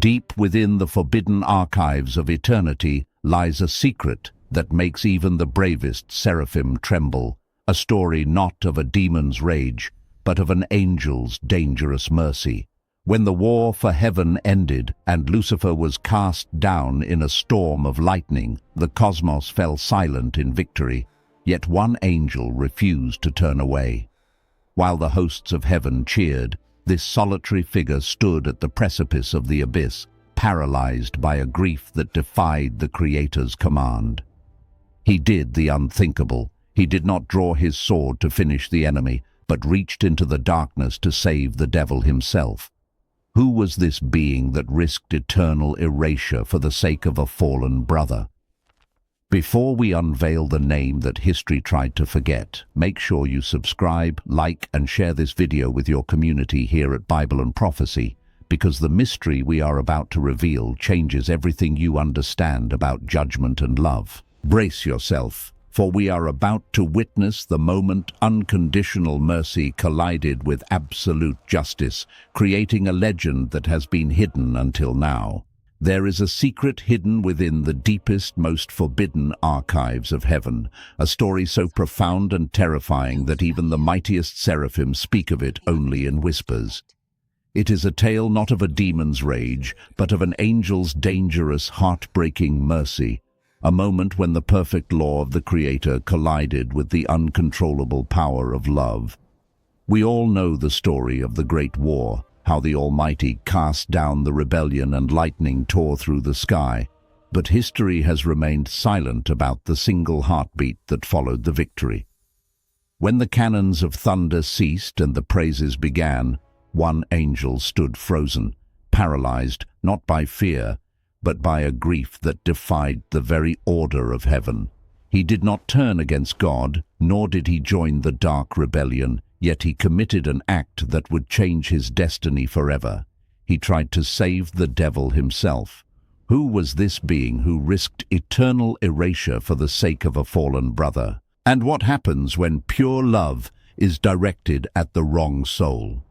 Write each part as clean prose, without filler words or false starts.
Deep within the forbidden archives of eternity lies a secret that makes even the bravest seraphim tremble, a story not of a demon's rage, but of an angel's dangerous mercy. When the war for heaven ended and Lucifer was cast down in a storm of lightning, the cosmos fell silent in victory, yet one angel refused to turn away. While the hosts of heaven cheered, this solitary figure stood at the precipice of the abyss, paralyzed by a grief that defied the Creator's command. He did the unthinkable. He did not draw his sword to finish the enemy, but reached into the darkness to save the devil himself. Who was this being that risked eternal erasure for the sake of a fallen brother? Before we unveil the name that history tried to forget, make sure you subscribe, like, and share this video with your community here at Bible and Prophecy, because the mystery we are about to reveal changes everything you understand about judgment and love. Brace yourself, for we are about to witness the moment unconditional mercy collided with absolute justice, creating a legend that has been hidden until now. There is a secret hidden within the deepest, most forbidden archives of heaven, a story so profound and terrifying that even the mightiest seraphim speak of it only in whispers. It is a tale not of a demon's rage, but of an angel's dangerous, heartbreaking mercy, a moment when the perfect law of the Creator collided with the uncontrollable power of love. We all know the story of the Great War, how the Almighty cast down the rebellion and lightning tore through the sky, but history has remained silent about the single heartbeat that followed the victory. When the cannons of thunder ceased and the praises began, one angel stood frozen, paralyzed not by fear, but by a grief that defied the very order of heaven. He did not turn against God, nor did he join the dark rebellion, yet he committed an act that would change his destiny forever. He tried to save the devil himself. Who was this being who risked eternal erasure for the sake of a fallen brother? And what happens when pure love is directed at the wrong soul?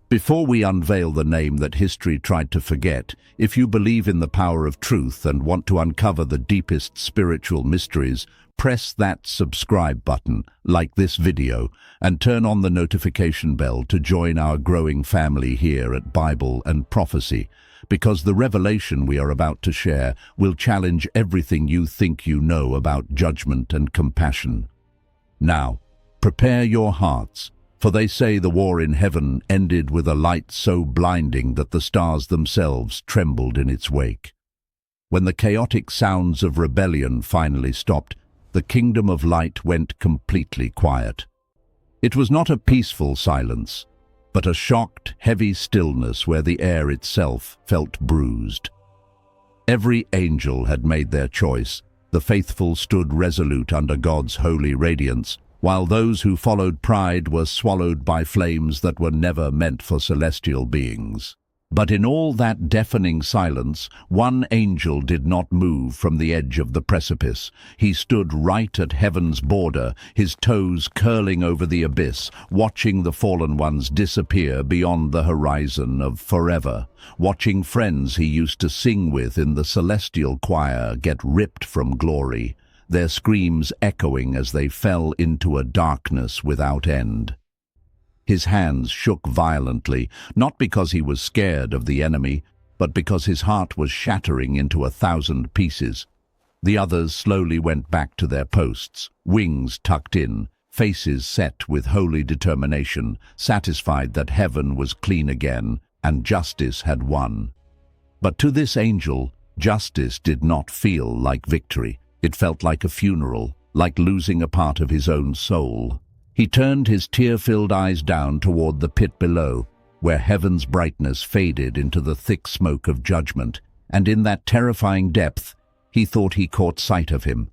Before we unveil the name that history tried to forget, if you believe in the power of truth and want to uncover the deepest spiritual mysteries, press that subscribe button, like this video, and turn on the notification bell to join our growing family here at Bible and Prophecy, because the revelation we are about to share will challenge everything you think you know about judgment and compassion. Now, prepare your hearts, for they say the war in heaven ended with a light so blinding that the stars themselves trembled in its wake. When the chaotic sounds of rebellion finally stopped, the kingdom of light went completely quiet. It was not a peaceful silence, but a shocked, heavy stillness where the air itself felt bruised. Every angel had made their choice. The faithful stood resolute under God's holy radiance, while those who followed pride were swallowed by flames that were never meant for celestial beings. But in all that deafening silence, one angel did not move from the edge of the precipice. He stood right at heaven's border, his toes curling over the abyss, watching the fallen ones disappear beyond the horizon of forever, watching friends he used to sing with in the celestial choir get ripped from glory, their screams echoing as they fell into a darkness without end. His hands shook violently, not because he was scared of the enemy, but because his heart was shattering into 1,000 pieces. The others slowly went back to their posts, wings tucked in, faces set with holy determination, satisfied that heaven was clean again and justice had won. But to this angel, justice did not feel like victory. It felt like a funeral, like losing a part of his own soul. He turned his tear-filled eyes down toward the pit below, where heaven's brightness faded into the thick smoke of judgment, and in that terrifying depth, he thought he caught sight of him.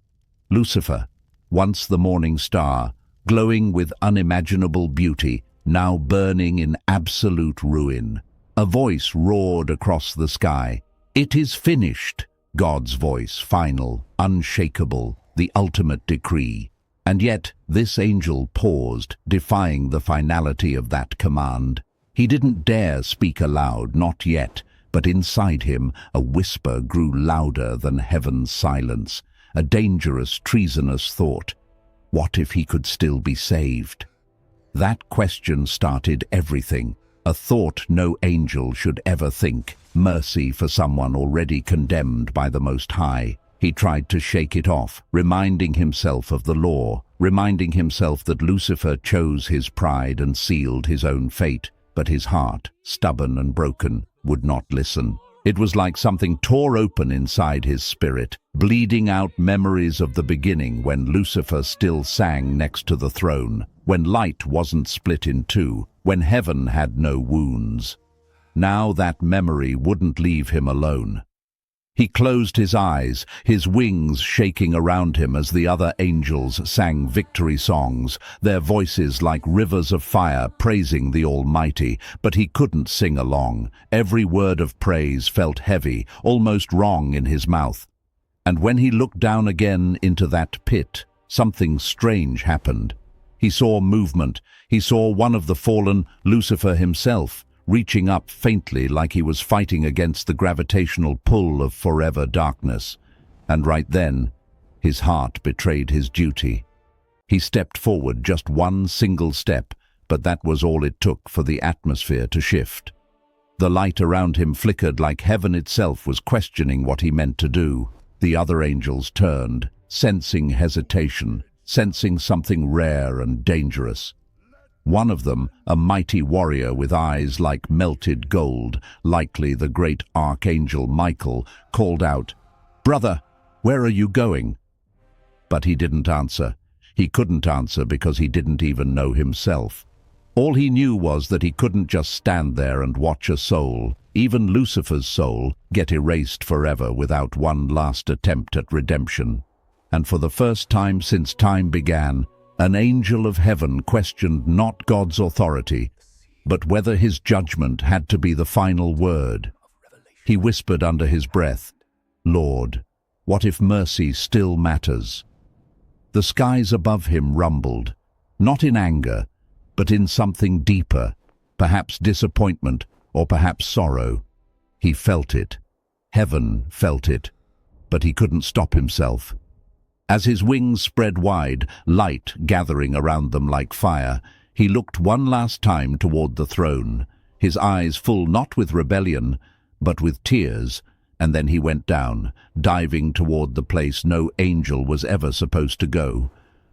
Lucifer, once the morning star, glowing with unimaginable beauty, now burning in absolute ruin. A voice roared across the sky. "It is finished," God's voice, final, unshakable, the ultimate decree. And yet this angel paused, defying the finality of that command. He didn't dare speak aloud, not yet, But inside him, a whisper grew louder than heaven's silence, a dangerous, treasonous thought. What if he could still be saved? That question started everything, a thought no angel should ever think, mercy for someone already condemned by the Most High. He tried to shake it off, reminding himself of the law, reminding himself that Lucifer chose his pride and sealed his own fate, but his heart, stubborn and broken, would not listen. It was like something tore open inside his spirit, bleeding out memories of the beginning when Lucifer still sang next to the throne, when light wasn't split in two, when heaven had no wounds. Now that memory wouldn't leave him alone. He closed his eyes, his wings shaking around him as the other angels sang victory songs, their voices like rivers of fire praising the Almighty, but he couldn't sing along. Every word of praise felt heavy, almost wrong in his mouth. And when he looked down again into that pit, something strange happened. He saw movement. He saw one of the fallen, Lucifer himself, reaching up faintly like he was fighting against the gravitational pull of forever darkness. And right then, his heart betrayed his duty. He stepped forward, just one single step, but that was all it took for the atmosphere to shift. The light around him flickered like heaven itself was questioning what he meant to do. The other angels turned, sensing hesitation, sensing something rare and dangerous. One of them, a mighty warrior with eyes like melted gold, likely the great Archangel Michael, called out, "Brother, where are you going?" But he didn't answer. He couldn't answer because he didn't even know himself. All he knew was that he couldn't just stand there and watch a soul, even Lucifer's soul, get erased forever without one last attempt at redemption. And for the first time since time began, an angel of heaven questioned not God's authority, but whether his judgment had to be the final word. He whispered under his breath, "Lord, what if mercy still matters?" The skies above him rumbled, not in anger, but in something deeper, perhaps disappointment or perhaps sorrow. He felt it. Heaven felt it, but he couldn't stop himself. As his wings spread wide, light gathering around them like fire, he looked one last time toward the throne, his eyes full not with rebellion, but with tears, and then he went down, diving toward the place no angel was ever supposed to go,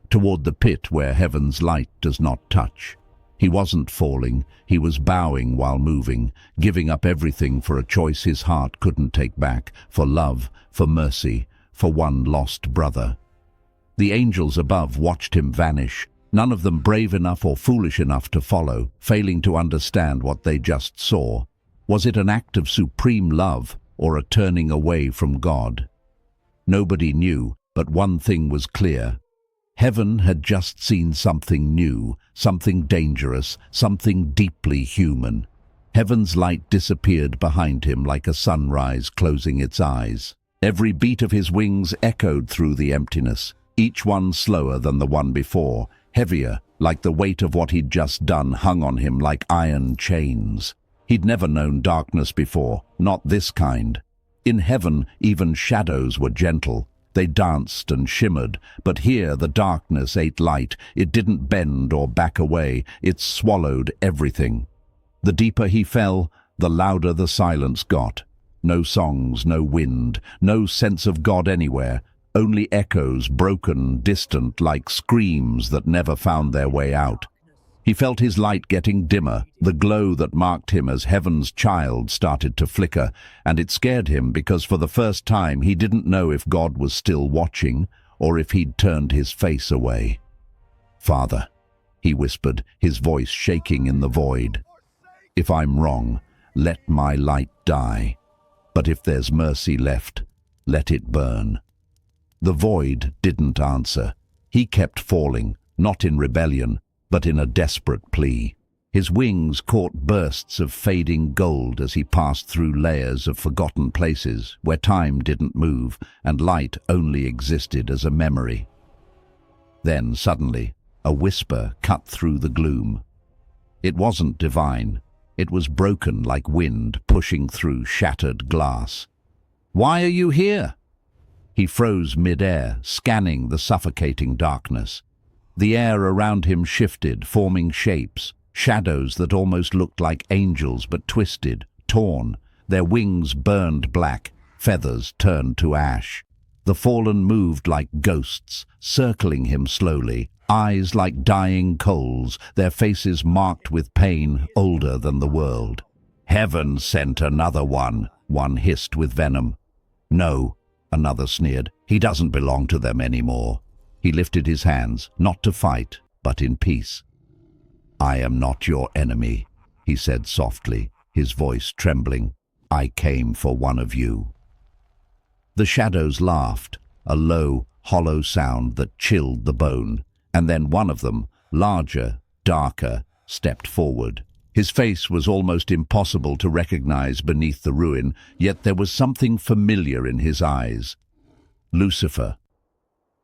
toward the pit where heaven's light does not touch. He wasn't falling, he was bowing while moving, giving up everything for a choice his heart couldn't take back, for love, for mercy, for one lost brother. The angels above watched him vanish, none of them brave enough or foolish enough to follow, failing to understand what they just saw. Was it an act of supreme love or a turning away from God? Nobody knew, but one thing was clear. Heaven had just seen something new, something dangerous, something deeply human. Heaven's light disappeared behind him like a sunrise closing its eyes. Every beat of his wings echoed through the emptiness, each one slower than the one before, heavier, like the weight of what he'd just done hung on him like iron chains. He'd never known darkness before, not this kind. In heaven, even shadows were gentle. They danced and shimmered, but here the darkness ate light. It didn't bend or back away, it swallowed everything. The deeper he fell, the louder the silence got. No songs, no wind, no sense of God anywhere, only echoes, broken, distant, like screams that never found their way out. He felt his light getting dimmer, the glow that marked him as heaven's child started to flicker, and it scared him because for the first time he didn't know if God was still watching or if he'd turned his face away. "Father," he whispered, his voice shaking in the void, "if I'm wrong, let my light die. But if there's mercy left, let it burn." The void didn't answer. He kept falling, not in rebellion, but in a desperate plea. His wings caught bursts of fading gold as he passed through layers of forgotten places where time didn't move and light only existed as a memory. Then, suddenly, a whisper cut through the gloom. It wasn't divine. It was broken like wind pushing through shattered glass. "Why are you here?" He froze mid-air, scanning the suffocating darkness. The air around him shifted, forming shapes, shadows that almost looked like angels but twisted, torn. Their wings burned black, feathers turned to ash. The fallen moved like ghosts, circling him slowly, eyes like dying coals, their faces marked with pain older than the world. "Heaven sent another one," one hissed with venom. "No," another sneered. "He doesn't belong to them anymore." He lifted his hands, not to fight, but in peace. "I am not your enemy," he said softly, his voice trembling. "I came for one of you." The shadows laughed, a low, hollow sound that chilled the bone, and then one of them, larger, darker, stepped forward. His face was almost impossible to recognize beneath the ruin, yet there was something familiar in his eyes. Lucifer.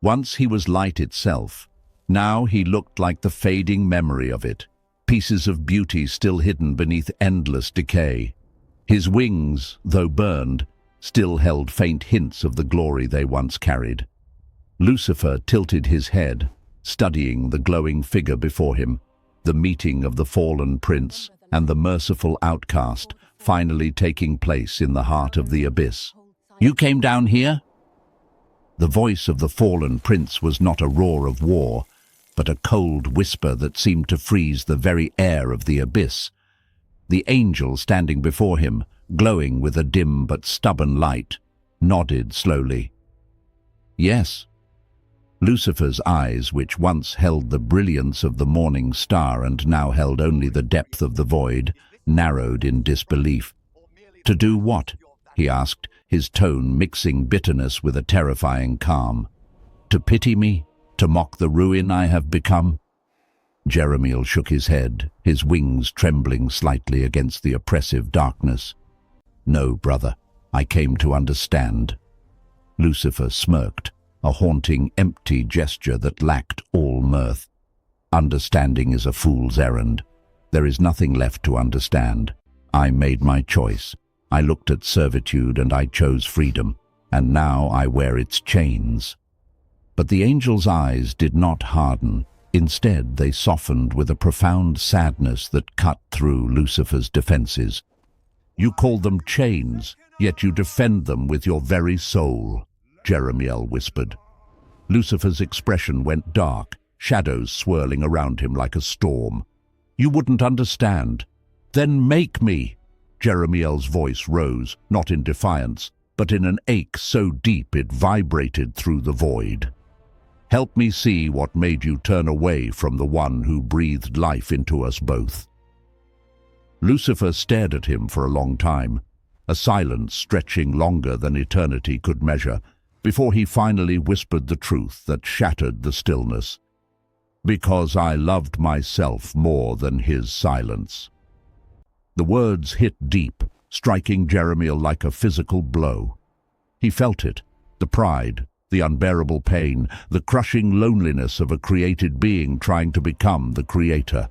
Once he was light itself. Now he looked like the fading memory of it, pieces of beauty still hidden beneath endless decay. His wings, though burned, still held faint hints of the glory they once carried. Lucifer tilted his head, studying the glowing figure before him, the meeting of the fallen prince and the merciful outcast finally taking place in the heart of the abyss. "You came down here?" The voice of the fallen prince was not a roar of war, but a cold whisper that seemed to freeze the very air of the abyss. The angel standing before him, glowing with a dim but stubborn light, nodded slowly. "Yes." Lucifer's eyes, which once held the brilliance of the morning star and now held only the depth of the void, narrowed in disbelief. "To do what?" he asked, his tone mixing bitterness with a terrifying calm. "To pity me? To mock the ruin I have become?" Jeremiel shook his head, his wings trembling slightly against the oppressive darkness. "No, brother, I came to understand." Lucifer smirked, a haunting, empty gesture that lacked all mirth. "Understanding is a fool's errand. There is nothing left to understand. I made my choice. I looked at servitude and I chose freedom, and now I wear its chains." But the angel's eyes did not harden. Instead, they softened with a profound sadness that cut through Lucifer's defenses. "You call them chains, yet you defend them with your very soul," Jeremiel whispered. Lucifer's expression went dark, shadows swirling around him like a storm. "You wouldn't understand. Then make me!" Jeremiel's voice rose, not in defiance, but in an ache so deep it vibrated through the void. "Help me see what made you turn away from the one who breathed life into us both." Lucifer stared at him for a long time, a silence stretching longer than eternity could measure, before he finally whispered the truth that shattered the stillness. "Because I loved myself more than his silence." The words hit deep, striking Jeremiel like a physical blow. He felt it, the pride, the unbearable pain, the crushing loneliness of a created being trying to become the creator.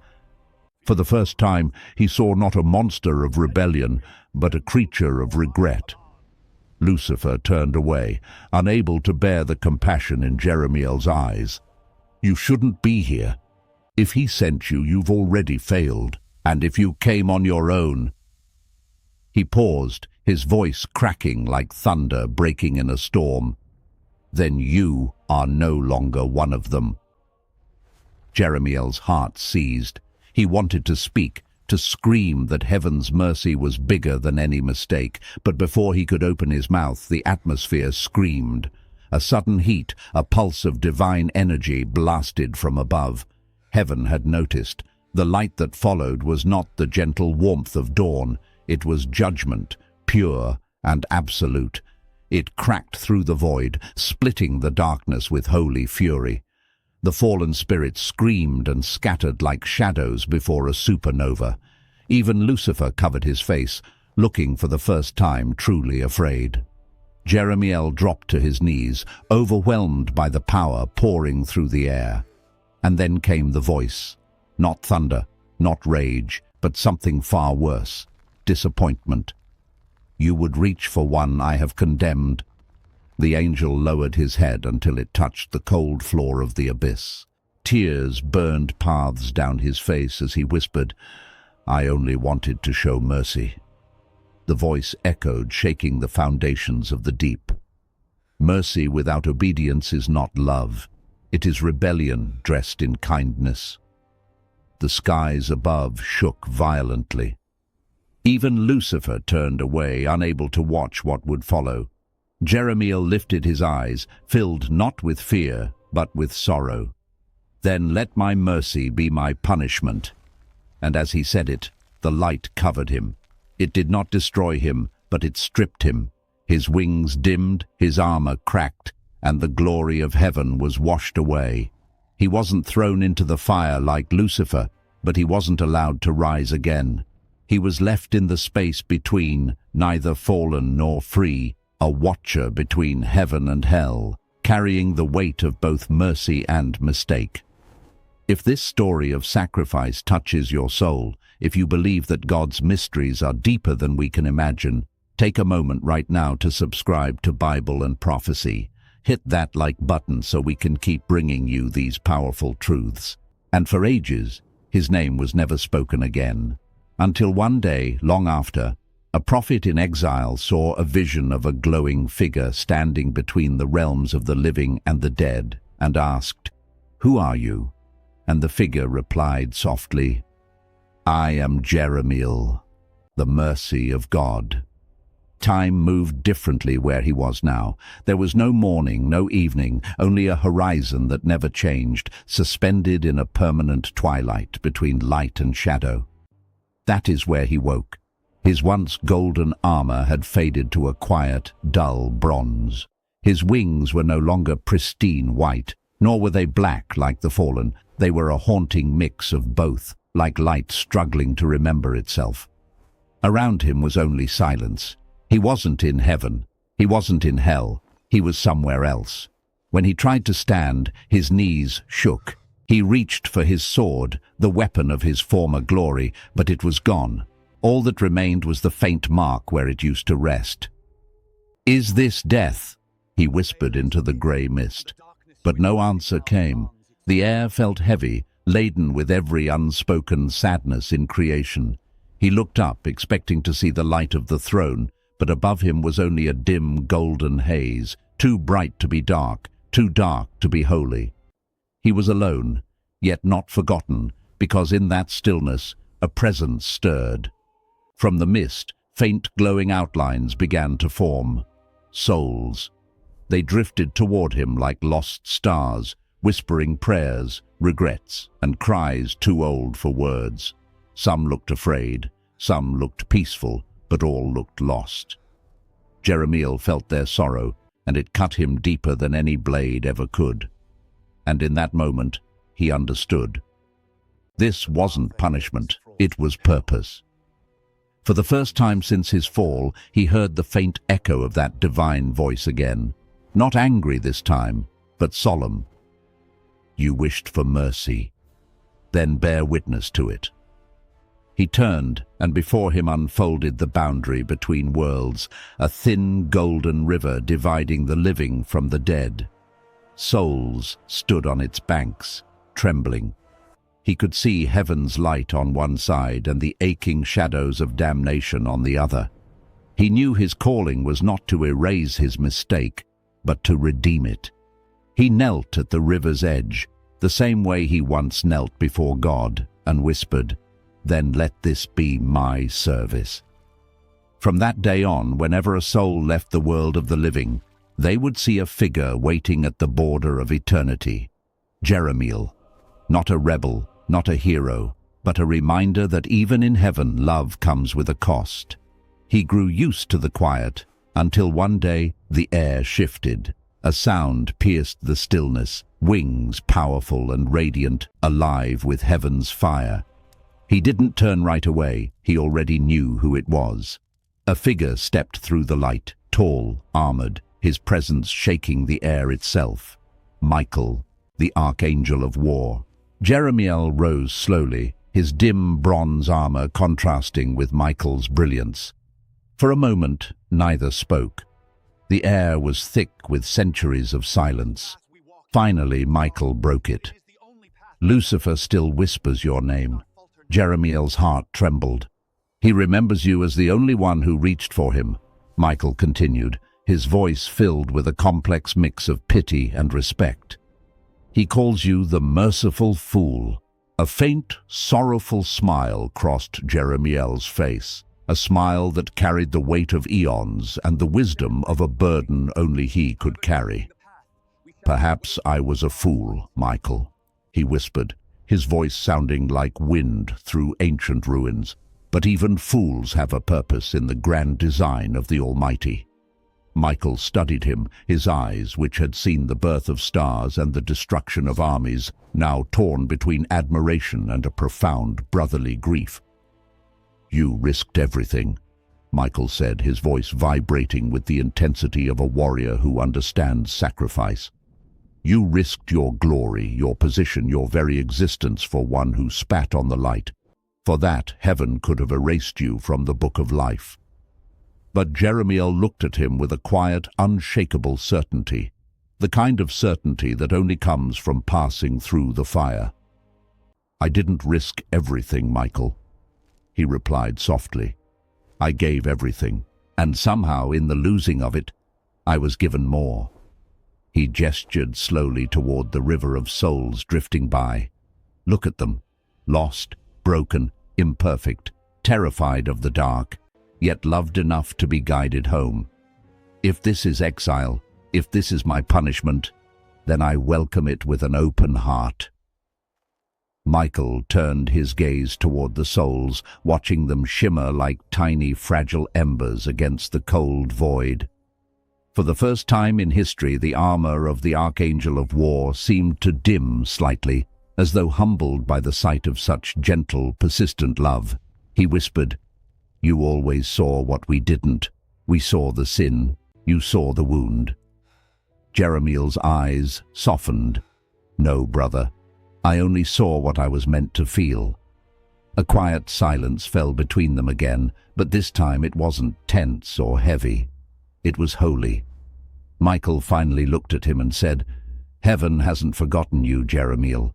For the first time, he saw not a monster of rebellion, but a creature of regret. Lucifer turned away, unable to bear the compassion in Jeremiel's eyes. "You shouldn't be here. If he sent you, you've already failed. And if you came on your own—" He paused, his voice cracking like thunder breaking in a storm. "Then you are no longer one of them." Jeremiel's heart seized. He wanted to speak, to scream that heaven's mercy was bigger than any mistake, but before he could open his mouth, the atmosphere screamed. A sudden heat, a pulse of divine energy blasted from above. Heaven had noticed. The light that followed was not the gentle warmth of dawn. It was judgment, pure and absolute. It cracked through the void, splitting the darkness with holy fury. The fallen spirits screamed and scattered like shadows before a supernova. Even Lucifer covered his face, looking for the first time truly afraid. Jeremiel dropped to his knees, overwhelmed by the power pouring through the air. And then came the voice. Not thunder, not rage, but something far worse: disappointment. "You would reach for one I have condemned." The angel lowered his head until it touched the cold floor of the abyss. Tears burned paths down his face as he whispered, "I only wanted to show mercy." The voice echoed, shaking the foundations of the deep. Mercy without obedience is not love. It is rebellion dressed in kindness. The skies above shook violently. Even Lucifer turned away, unable to watch what would follow. Jeremiel lifted his eyes, filled not with fear, but with sorrow. "Then let my mercy be my punishment." And as he said it, the light covered him. It did not destroy him, but it stripped him. His wings dimmed, his armor cracked, and the glory of heaven was washed away. He wasn't thrown into the fire like Lucifer, but he wasn't allowed to rise again. He was left in the space between, neither fallen nor free, a watcher between heaven and hell, carrying the weight of both mercy and mistake. If this story of sacrifice touches your soul, if you believe that God's mysteries are deeper than we can imagine, take a moment right now to subscribe to Bible and Prophecy. Hit that like button so we can keep bringing you these powerful truths. And for ages, his name was never spoken again. Until one day, long after, a prophet in exile saw a vision of a glowing figure standing between the realms of the living and the dead, and asked, "Who are you?" And the figure replied softly, "I am Jeremiel, the mercy of God." Time moved differently where he was now. There was no morning, no evening, only a horizon that never changed, suspended in a permanent twilight between light and shadow. That is where he woke. His once golden armor had faded to a quiet, dull bronze. His wings were no longer pristine white, nor were they black like the fallen. They were a haunting mix of both, like light struggling to remember itself. Around him was only silence. He wasn't in heaven. He wasn't in hell. He was somewhere else. When he tried to stand, his knees shook. He reached for his sword, the weapon of his former glory, but it was gone. All that remained was the faint mark where it used to rest. "Is this death?" he whispered into the grey mist. But no answer came. The air felt heavy, laden with every unspoken sadness in creation. He looked up, expecting to see the light of the throne, but above him was only a dim golden haze, too bright to be dark, too dark to be holy. He was alone, yet not forgotten, because in that stillness a presence stirred. From the mist, faint glowing outlines began to form. Souls. They drifted toward him like lost stars, whispering prayers, regrets, and cries too old for words. Some looked afraid, some looked peaceful, but all looked lost. Jeremiel felt their sorrow, and it cut him deeper than any blade ever could. And in that moment, he understood. This wasn't punishment, it was purpose. For the first time since his fall, he heard the faint echo of that divine voice again. Not angry this time, but solemn. "You wished for mercy. Then bear witness to it." He turned, and before him unfolded the boundary between worlds, a thin golden river dividing the living from the dead. Souls stood on its banks, trembling. He could see heaven's light on one side and the aching shadows of damnation on the other. He knew his calling was not to erase his mistake, but to redeem it. He knelt at the river's edge, the same way he once knelt before God, and whispered, "Then let this be my service." From that day on, whenever a soul left the world of the living, they would see a figure waiting at the border of eternity. Jeremiel, not a rebel, not a hero, but a reminder that even in heaven love comes with a cost. He grew used to the quiet, until one day the air shifted. A sound pierced the stillness, wings powerful and radiant, alive with heaven's fire. He didn't turn right away, he already knew who it was. A figure stepped through the light, tall, armored, his presence shaking the air itself. Michael, the Archangel of War. Jeremiel rose slowly, his dim bronze armor contrasting with Michael's brilliance. For a moment, neither spoke. The air was thick with centuries of silence. Finally, Michael broke it. "Lucifer still whispers your name." Jeremiel's heart trembled. "He remembers you as the only one who reached for him," Michael continued, his voice filled with a complex mix of pity and respect. "He calls you the merciful fool." A faint, sorrowful smile crossed Jeremiel's face, a smile that carried the weight of eons and the wisdom of a burden only he could carry. "Perhaps I was a fool, Michael," he whispered, his voice sounding like wind through ancient ruins. "But even fools have a purpose in the grand design of the Almighty." Michael studied him, his eyes, which had seen the birth of stars and the destruction of armies, now torn between admiration and a profound brotherly grief. "You risked everything," Michael said, his voice vibrating with the intensity of a warrior who understands sacrifice. "You risked your glory, your position, your very existence for one who spat on the light. For that, heaven could have erased you from the book of life." But Jeremiel looked at him with a quiet, unshakable certainty, the kind of certainty that only comes from passing through the fire. "I didn't risk everything, Michael," he replied softly. "I gave everything, and somehow in the losing of it, I was given more." He gestured slowly toward the river of souls drifting by. "Look at them, lost, broken, imperfect, terrified of the dark, yet loved enough to be guided home. If this is exile, if this is my punishment, then I welcome it with an open heart." Michael turned his gaze toward the souls, watching them shimmer like tiny, fragile embers against the cold void. For the first time in history, the armor of the Archangel of War seemed to dim slightly, as though humbled by the sight of such gentle, persistent love. He whispered, "You always saw what we didn't. We saw the sin. You saw the wound." Jeremiel's eyes softened. "No, brother. I only saw what I was meant to feel." A quiet silence fell between them again, but this time it wasn't tense or heavy. It was holy. Michael finally looked at him and said, "Heaven hasn't forgotten you, Jeremiel.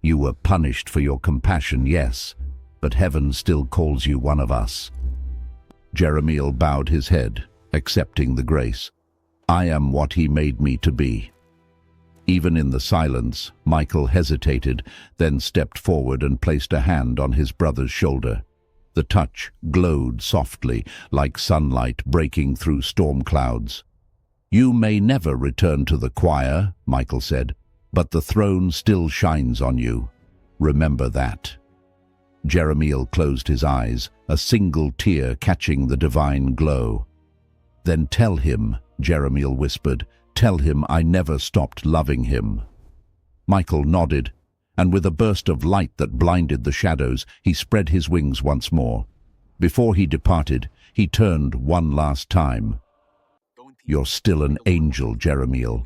You were punished for your compassion, yes, but heaven still calls you one of us." Jeremiel bowed his head, accepting the grace. "I am what he made me to be." Even in the silence, Michael hesitated, then stepped forward and placed a hand on his brother's shoulder. The touch glowed softly, like sunlight breaking through storm clouds. "You may never return to the choir," Michael said, "but the throne still shines on you. Remember that." Jeremiel closed his eyes, a single tear catching the divine glow. "Then tell him," Jeremiel whispered, "tell him I never stopped loving him." Michael nodded, and with a burst of light that blinded the shadows, he spread his wings once more. Before he departed, he turned one last time. "You're still an angel, Jeremiel.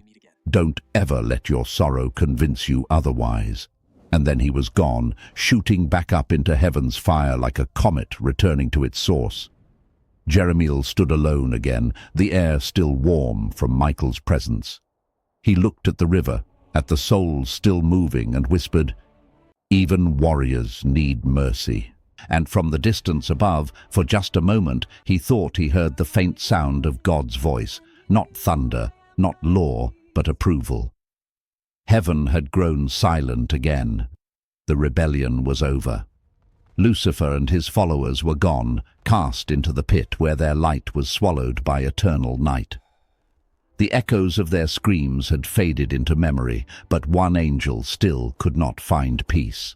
Don't ever let your sorrow convince you otherwise." And then he was gone, shooting back up into heaven's fire like a comet returning to its source. Jeremiel stood alone again, the air still warm from Michael's presence. He looked at the river, at the souls still moving, and whispered, "Even warriors need mercy." And from the distance above, for just a moment, he thought he heard the faint sound of God's voice, not thunder, not law, but approval. Heaven had grown silent again. The rebellion was over. Lucifer and his followers were gone, cast into the pit where their light was swallowed by eternal night. The echoes of their screams had faded into memory, but one angel still could not find peace.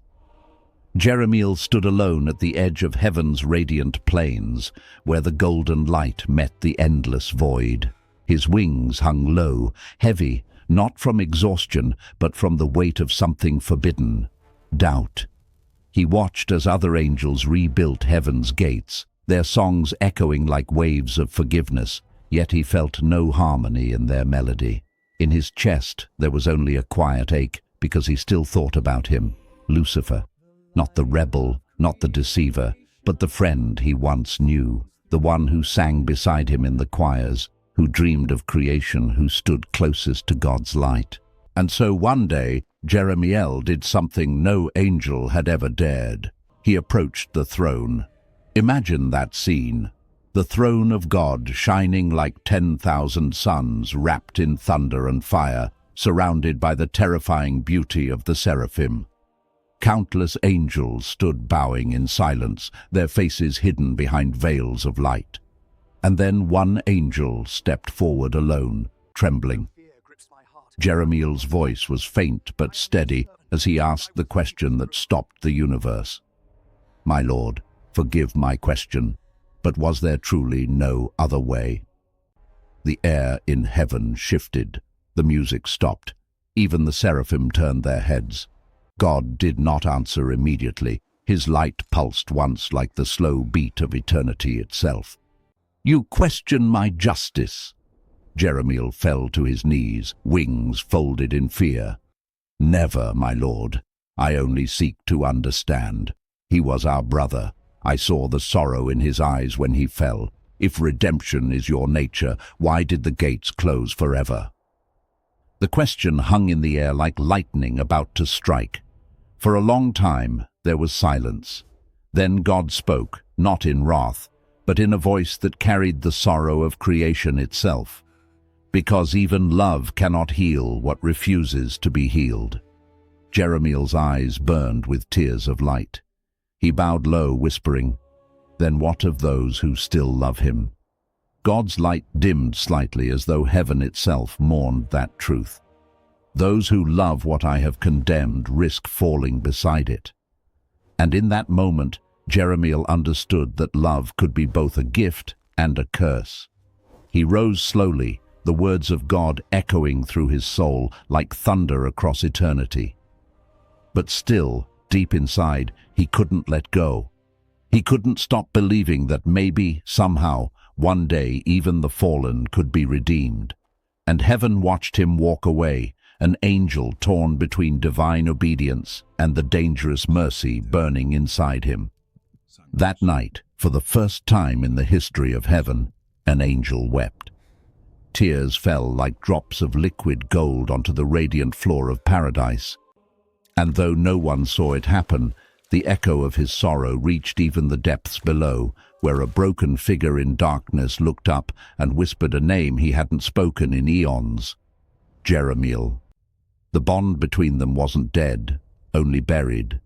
Jeremiel stood alone at the edge of heaven's radiant plains, where the golden light met the endless void. His wings hung low, heavy, not from exhaustion, but from the weight of something forbidden, doubt. He watched as other angels rebuilt heaven's gates, their songs echoing like waves of forgiveness, yet he felt no harmony in their melody. In his chest there was only a quiet ache, because he still thought about him, Lucifer. not the rebel, not the deceiver, but the friend he once knew, the one who sang beside him in the choirs, who dreamed of creation, who stood closest to God's light. And so one day, Jeremiel did something no angel had ever dared. He approached the throne. Imagine that scene. The throne of God shining like 10,000 suns wrapped in thunder and fire, surrounded by the terrifying beauty of the seraphim. Countless angels stood bowing in silence, their faces hidden behind veils of light. And then one angel stepped forward alone, trembling. Jeremiel's voice was faint but steady as he asked the question that stopped the universe. "My Lord, forgive my question, but was there truly no other way?" The air in heaven shifted. The music stopped. Even the seraphim turned their heads. God did not answer immediately. His light pulsed once like the slow beat of eternity itself. "You question my justice." Jeremiel fell to his knees, wings folded in fear. "Never, my Lord. I only seek to understand. He was our brother. I saw the sorrow in his eyes when he fell. If redemption is your nature, why did the gates close forever?" The question hung in the air like lightning about to strike. For a long time, there was silence. Then God spoke, not in wrath, but in a voice that carried the sorrow of creation itself. Because even love cannot heal what refuses to be healed. Jeremiel's eyes burned with tears of light. He bowed low, whispering, "Then what of those who still love him?" God's light dimmed slightly as though heaven itself mourned that truth. Those who love what I have condemned risk falling beside it. And in that moment, Jeremiel understood that love could be both a gift and a curse. He rose slowly, the words of God echoing through his soul like thunder across eternity. But still, deep inside, he couldn't let go. He couldn't stop believing that maybe, somehow, one day even the fallen could be redeemed. And heaven watched him walk away, an angel torn between divine obedience and the dangerous mercy burning inside him. That night, for the first time in the history of heaven, an angel wept. Tears fell like drops of liquid gold onto the radiant floor of paradise. And though no one saw it happen, the echo of his sorrow reached even the depths below, where a broken figure in darkness looked up and whispered a name he hadn't spoken in eons. Jeremiel. The bond between them wasn't dead, only buried.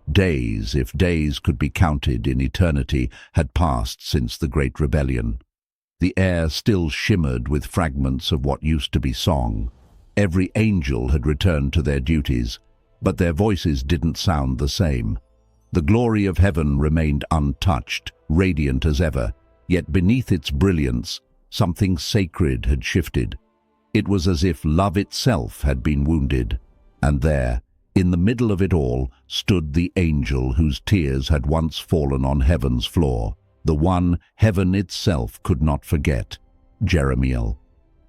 Days, if days could be counted in eternity, had passed since the Great Rebellion. The air still shimmered with fragments of what used to be song. Every angel had returned to their duties, but their voices didn't sound the same. The glory of heaven remained untouched, radiant as ever, yet beneath its brilliance, something sacred had shifted. It was as if love itself had been wounded, and there, in the middle of it all, stood the angel whose tears had once fallen on heaven's floor, the one heaven itself could not forget, Jeremiel.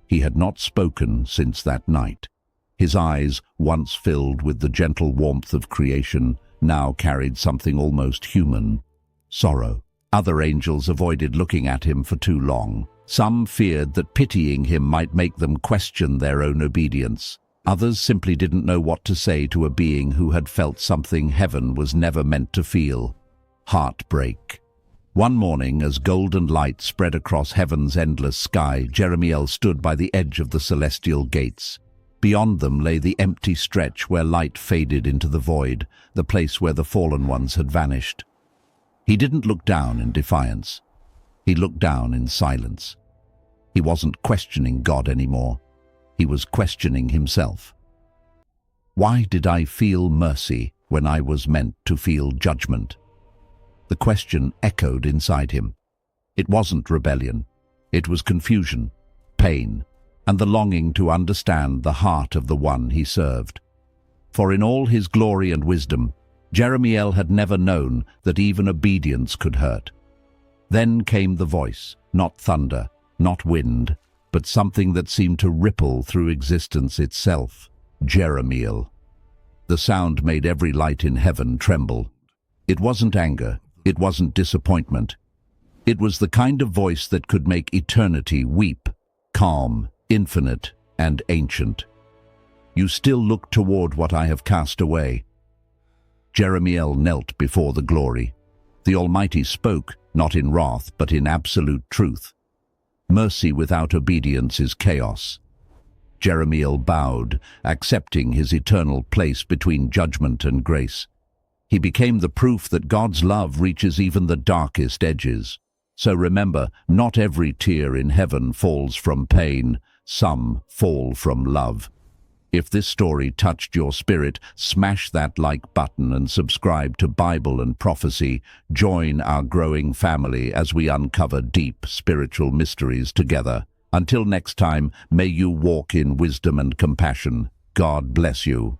He had not spoken since that night. His eyes, once filled with the gentle warmth of creation, now carried something almost human, sorrow. Other angels avoided looking at him for too long. Some feared that pitying him might make them question their own obedience. Others simply didn't know what to say to a being who had felt something heaven was never meant to feel: heartbreak. One morning, as golden light spread across heaven's endless sky, Jeremiel stood by the edge of the celestial gates. Beyond them lay the empty stretch where light faded into the void, the place where the fallen ones had vanished. He didn't look down in defiance. He looked down in silence. He wasn't questioning God anymore. He was questioning himself. Why did I feel mercy when I was meant to feel judgment? The question echoed inside him. It wasn't rebellion. It was confusion, pain, and the longing to understand the heart of the one he served. For in all his glory and wisdom, Jeremiel had never known that even obedience could hurt. Then came the voice, not thunder, not wind, but something that seemed to ripple through existence itself. Jeremiel. The sound made every light in heaven tremble. It wasn't anger, it wasn't disappointment. It was the kind of voice that could make eternity weep, calm, infinite, and ancient. You still look toward what I have cast away. Jeremiel knelt before the glory. The Almighty spoke, not in wrath, but in absolute truth. Mercy without obedience is chaos. Jeremiel bowed, accepting his eternal place between judgment and grace. He became the proof that God's love reaches even the darkest edges. So remember, not every tear in heaven falls from pain, some fall from love. If this story touched your spirit, smash that like button and subscribe to Bible and Prophecy. Join our growing family as we uncover deep spiritual mysteries together. Until next time, may you walk in wisdom and compassion. God bless you.